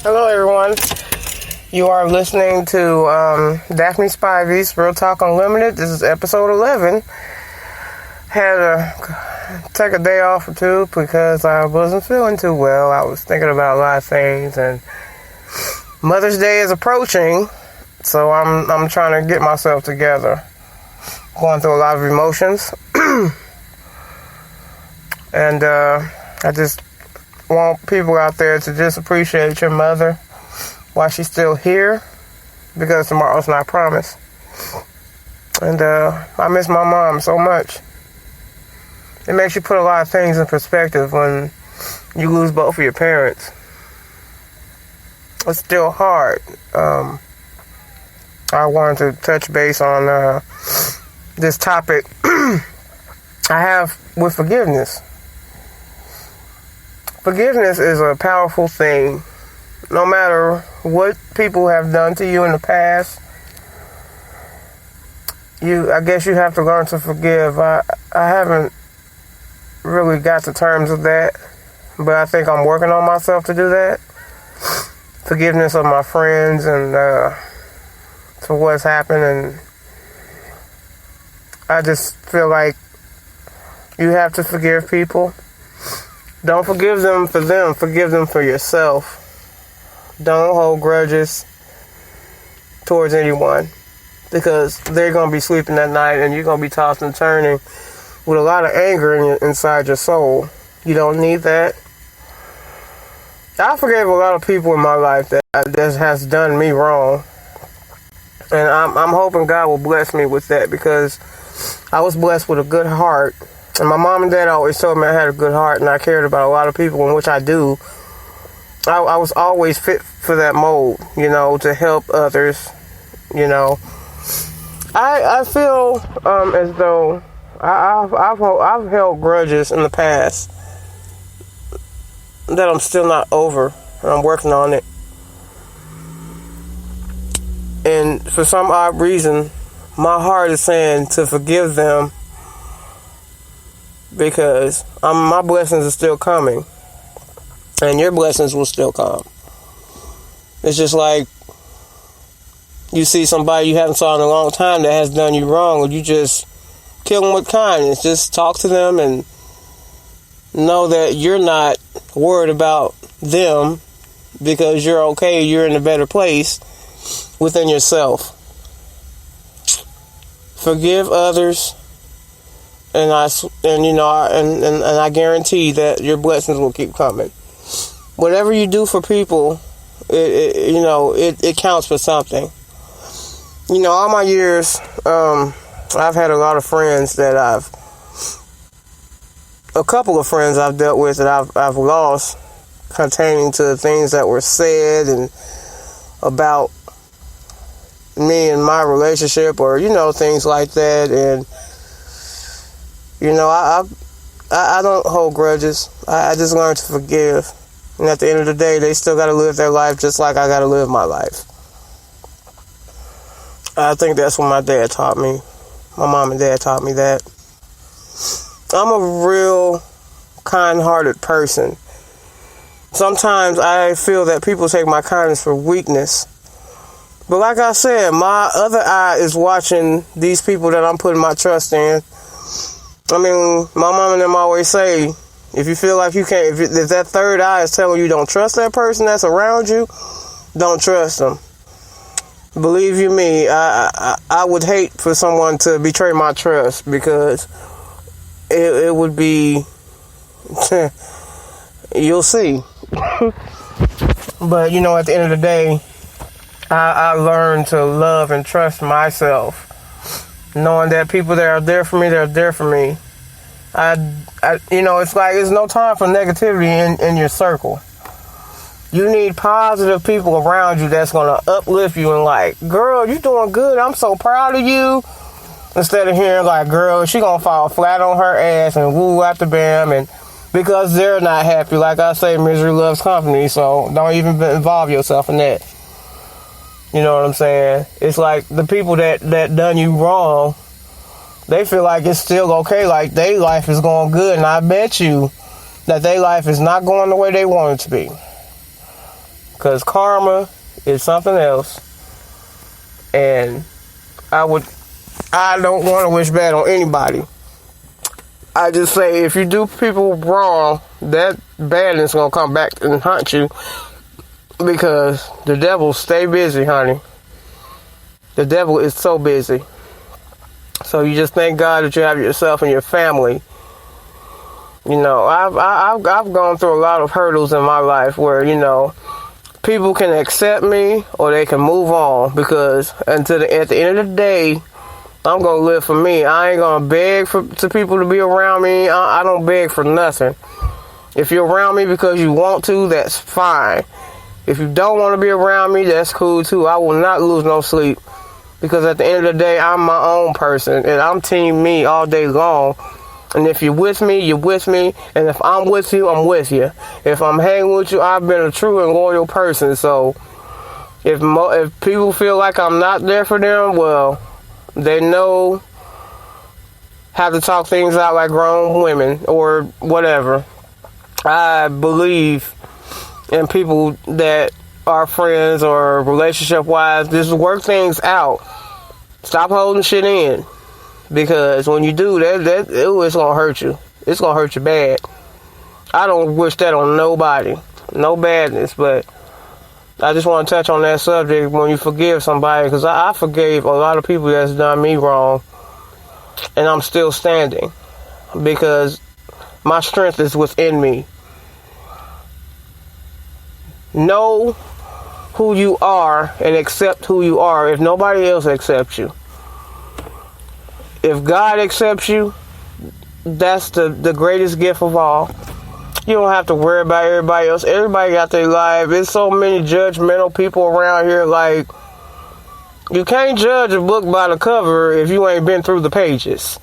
Hello, everyone. You are listening to Daphney Spivey's Real Talk Unlimited. This is episode 11. Had to take a day off or two because I wasn't feeling too well. I was thinking about a lot of things, and Mother's Day is approaching, so I'm trying to get myself together. Going through a lot of emotions, and I just want people out there to just appreciate your mother while she's still here, because tomorrow's not promised. And I miss my mom so much. It makes you put a lot of things in perspective when you lose both of your parents. It's still hard. I wanted to touch base on this topic I have with forgiveness. Forgiveness is a powerful thing. No matter what people have done to you in the past, I guess you have to learn to forgive. I haven't really got to terms with that, but I think I'm working on myself to do that. Forgiveness of my friends and for what's happened, and I just feel like you have to forgive people. Don't forgive them, forgive them for yourself. Don't hold grudges towards anyone, because they're going to be sleeping that night and you're going to be tossing and turning with a lot of anger inside your soul. You don't need that. I forgave a lot of people in my life that has done me wrong, and I'm hoping God will bless me with that, because I was blessed with a good heart. And my mom and dad always told me I had a good heart and I cared about a lot of people, in which I do. I was always fit for that mold, to help others, I feel as though I've held grudges in the past that I'm still not over, and I'm working on it. And for some odd reason, my heart is saying to forgive them, because my blessings are still coming, and your blessings will still come. It's just like you see somebody you haven't saw in a long time that has done you wrong, and you just kill them with kindness. Just talk to them and know that you're not worried about them, because you're okay. You're in a better place within yourself. Forgive others. And I guarantee that your blessings will keep coming. Whatever you do for people, it counts for something. All my years, I've had a lot of friends that a couple of friends I've dealt with that I've lost, containing to things that were said and about me and my relationship, or things like that. And I don't hold grudges. I just learned to forgive. And at the end of the day, they still got to live their life just like I got to live my life. I think that's what my dad taught me. My mom and dad taught me that. I'm a real kind-hearted person. Sometimes I feel that people take my kindness for weakness. But like I said, my other eye is watching these people that I'm putting my trust in. I mean, my mom and them always say, if you feel like you can't, if that third eye is telling you don't trust that person that's around you, don't trust them. Believe you me, I would hate for someone to betray my trust, because it would be, you'll see. But, at the end of the day, I learned to love and trust myself. Knowing that people that are there for me, they're there for me. It's like there's no time for negativity in your circle. You need positive people around you that's going to uplift you and like, girl, you doing good. I'm so proud of you. Instead of hearing like, girl, she going to fall flat on her ass and woo after bam. And because they're not happy, like I say, misery loves company. So don't even involve yourself in that. You know what I'm saying? It's like the people that done you wrong, they feel like it's still okay, like their life is going good, and I bet you that their life is not going the way they want it to be. Because karma is something else. And I don't want to wish bad on anybody. I just say if you do people wrong, that badness is going to come back and haunt you. Because the devil stay busy, honey. The devil is so busy. So you just thank God that you have yourself and your family. You know, I've gone through a lot of hurdles in my life where, you know, people can accept me or they can move on, because at the end of the day, I'm going to live for me. I ain't going to beg to people to be around me. I don't beg for nothing. If you're around me because you want to, that's fine. If you don't want to be around me, that's cool too. I will not lose no sleep, because at the end of the day, I'm my own person and I'm team me all day long. And if you're with me, you're with me. And if I'm with you, I'm with you. If I'm hanging with you, I've been a true and loyal person. So if people feel like I'm not there for them, well, they know how to talk things out like grown women or whatever. I believe in people that are friends or relationship-wise. Just work things out. Stop holding shit in. Because when you do that, it's going to hurt you. It's going to hurt you bad. I don't wish that on nobody. No badness. But I just want to touch on that subject when you forgive somebody. Because I forgave a lot of people that's done me wrong. And I'm still standing. Because my strength is within me. Know who you are and accept who you are if nobody else accepts you. If God accepts you, that's the greatest gift of all. You don't have to worry about everybody else. Everybody got their life. There's so many judgmental people around here. Like, you can't judge a book by the cover if you ain't been through the pages.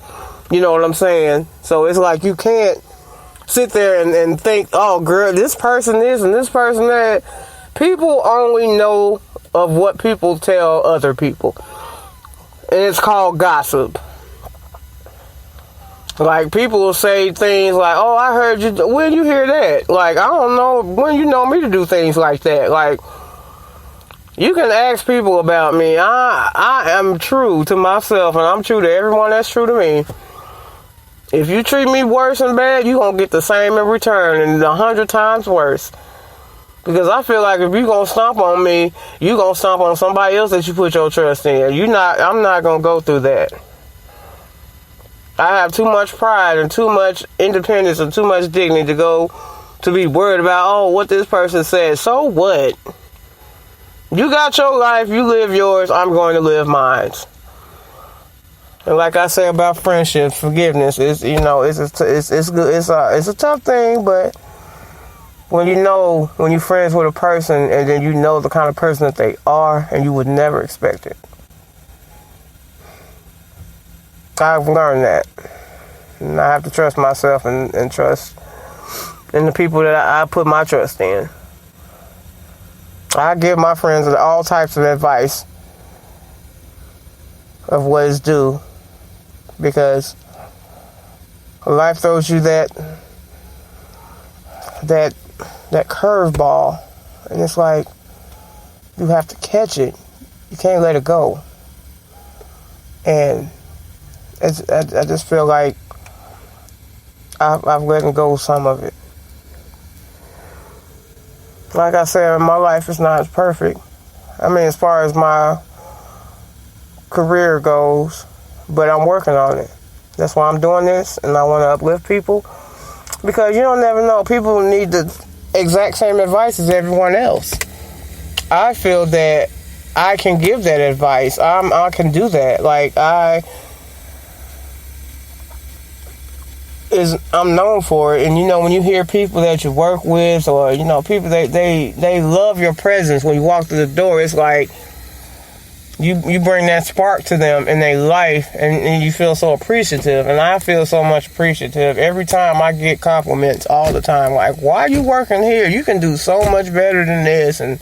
You know what I'm saying? So it's like you can't sit there and think, oh, girl, this person this and this person that. People only know of what people tell other people. And it's called gossip. Like, people will say things like, oh, I heard you. When you hear that? Like, I don't know when you know me to do things like that. Like, you can ask people about me. I am true to myself, and I'm true to everyone that's true to me. If you treat me worse and bad, you're going to get the same in return, and 100 times worse. Because I feel like if you're going to stomp on me, you're going to stomp on somebody else that you put your trust in. I'm not going to go through that. I have too much pride and too much independence and too much dignity to be worried about, oh, what this person said. So what? You got your life, you live yours, I'm going to live mine. And like I say about friendship, forgiveness, it's good. It's a tough thing, but when you're friends with a person and then you know the kind of person that they are and you would never expect it. I've learned that. And I have to trust myself and trust in the people that I put my trust in. I give my friends all types of advice of what is due. Because life throws you that curveball, and it's like you have to catch it. You can't let it go. And I just feel like I've let go of some of it. Like I said, my life is not perfect. I mean, as far as my career goes, but I'm working on it. That's why I'm doing this, and I want to uplift people. Because you don't never know. People need the exact same advice as everyone else. I feel that I can give that advice. I can do that. Like, I'm known for it. And when you hear people that you work with, or people they love your presence when you walk through the door, it's like you bring that spark to them in their life, and you feel so appreciative. And I feel so much appreciative every time I get compliments all the time. Like, why are you working here? You can do so much better than this. And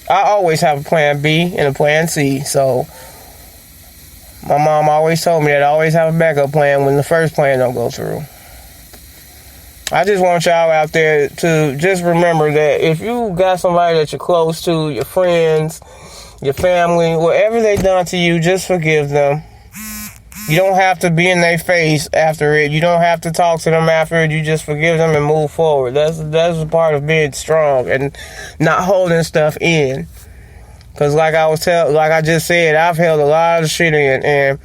I always have a plan B and a plan C. So my mom always told me that I always have a backup plan when the first plan don't go through. I just want y'all out there to just remember that if you got somebody that you're close to, your friends, your family, whatever they done to you, just forgive them. You don't have to be in their face after it. You don't have to talk to them after it. You just forgive them and move forward. That's a part of being strong and not holding stuff in. Cause like I just said, I've held a lot of shit in, and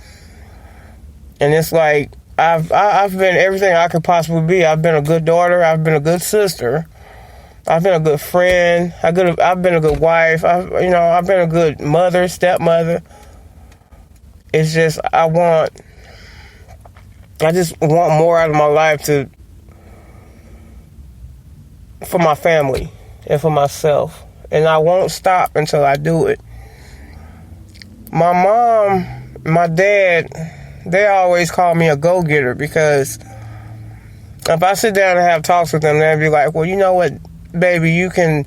it's like I've been everything I could possibly be. I've been a good daughter. I've been a good sister. I've been a good friend. I've been a good wife. I've been a good mother, stepmother. It's just I just want more out of my life for my family and for myself. And I won't stop until I do it. My mom, my dad, they always call me a go-getter because if I sit down and have talks with them, they'll be like, well, you know what, baby, you can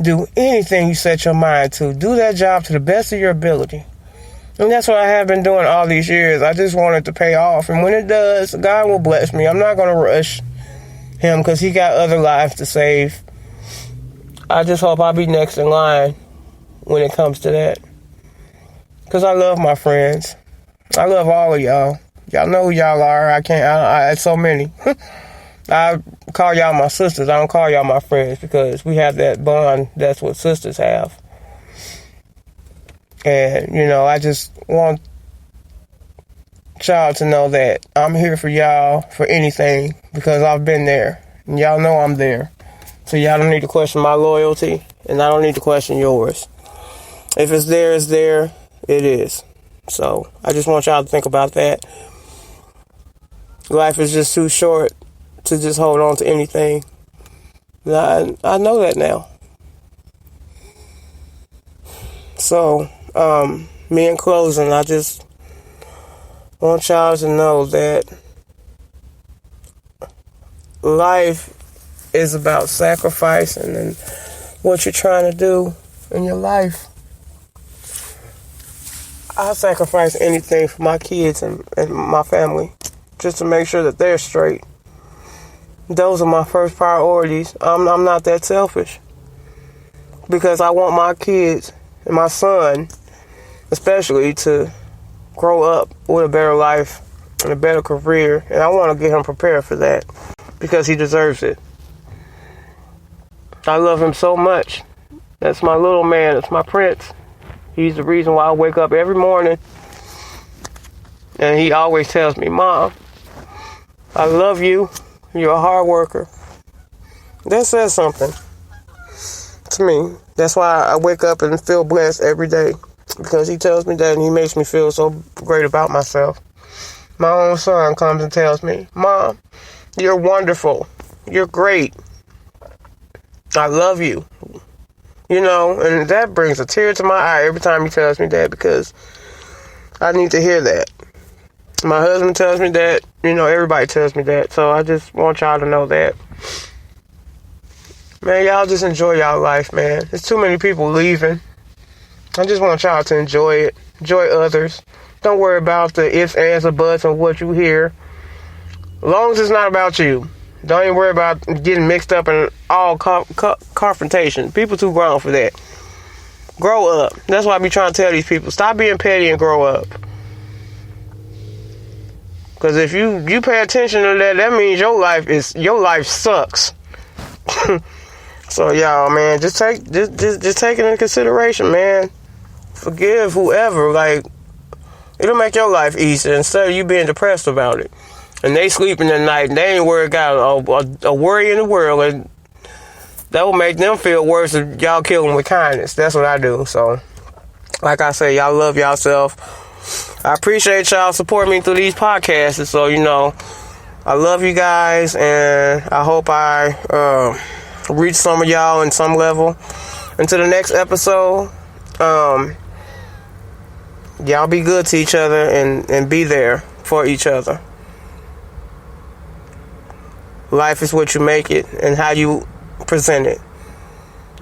do anything you set your mind to. Do that job to the best of your ability. And that's what I have been doing all these years. I just want it to pay off. And when it does, God will bless me. I'm not going to rush him because he got other lives to save. I just hope I'll be next in line when it comes to that. Because I love my friends. I love all of y'all. Y'all know who y'all are. I so many. I call y'all my sisters. I don't call y'all my friends because we have that bond. That's what sisters have. And, I just want y'all to know that I'm here for y'all for anything because I've been there. And y'all know I'm there. So y'all don't need to question my loyalty, and I don't need to question yours. If it's there, it's there. It is. So I just want y'all to think about that. Life is just too short to just hold on to anything. I know that now. So, me in closing, I just want y'all to know that life is about sacrificing and what you're trying to do in your life. I sacrifice anything for my kids and my family just to make sure that they're straight. Those are my first priorities. I'm not that selfish because I want my kids and my son especially to grow up with a better life and a better career, and I want to get him prepared for that because he deserves it. I love him so much. That's my little man. That's my prince. He's the reason why I wake up every morning. And he always tells me, Mom, I love you. You're a hard worker. That says something to me. That's why I wake up and feel blessed every day. Because he tells me that and he makes me feel so great about myself. My own son comes and tells me, Mom, you're wonderful. You're great. I love you. And that brings a tear to my eye every time he tells me that because I need to hear that. My husband tells me that. Everybody tells me that. So I just want y'all to know that. Man, y'all just enjoy y'all life, man. There's too many people leaving. I just want y'all to enjoy it. Enjoy others. Don't worry about the ifs, ands, or buts and what you hear. As long as it's not about you. Don't even worry about getting mixed up in all confrontation. People too grown for that. Grow up. That's why I be trying to tell these people. Stop being petty and grow up. Because if you pay attention to that means your life sucks. So y'all, man, just take it into consideration, man. Forgive whoever. Like, it'll make your life easier instead of you being depressed about it. And they sleeping at night and they ain't worried about a worry in the world, and that will make them feel worse if y'all kill them with kindness. That's what I do. So, like I say, y'all love yourself. I appreciate y'all supporting me through these podcasts. So, I love you guys, and I hope I reach some of y'all in some level. Until the next episode, y'all be good to each other and be there for each other. Life is what you make it and how you present it.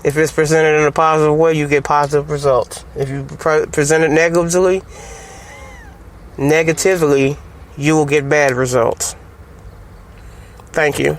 If it's presented in a positive way, you get positive results. If you present it negatively, you will get bad results. Thank you.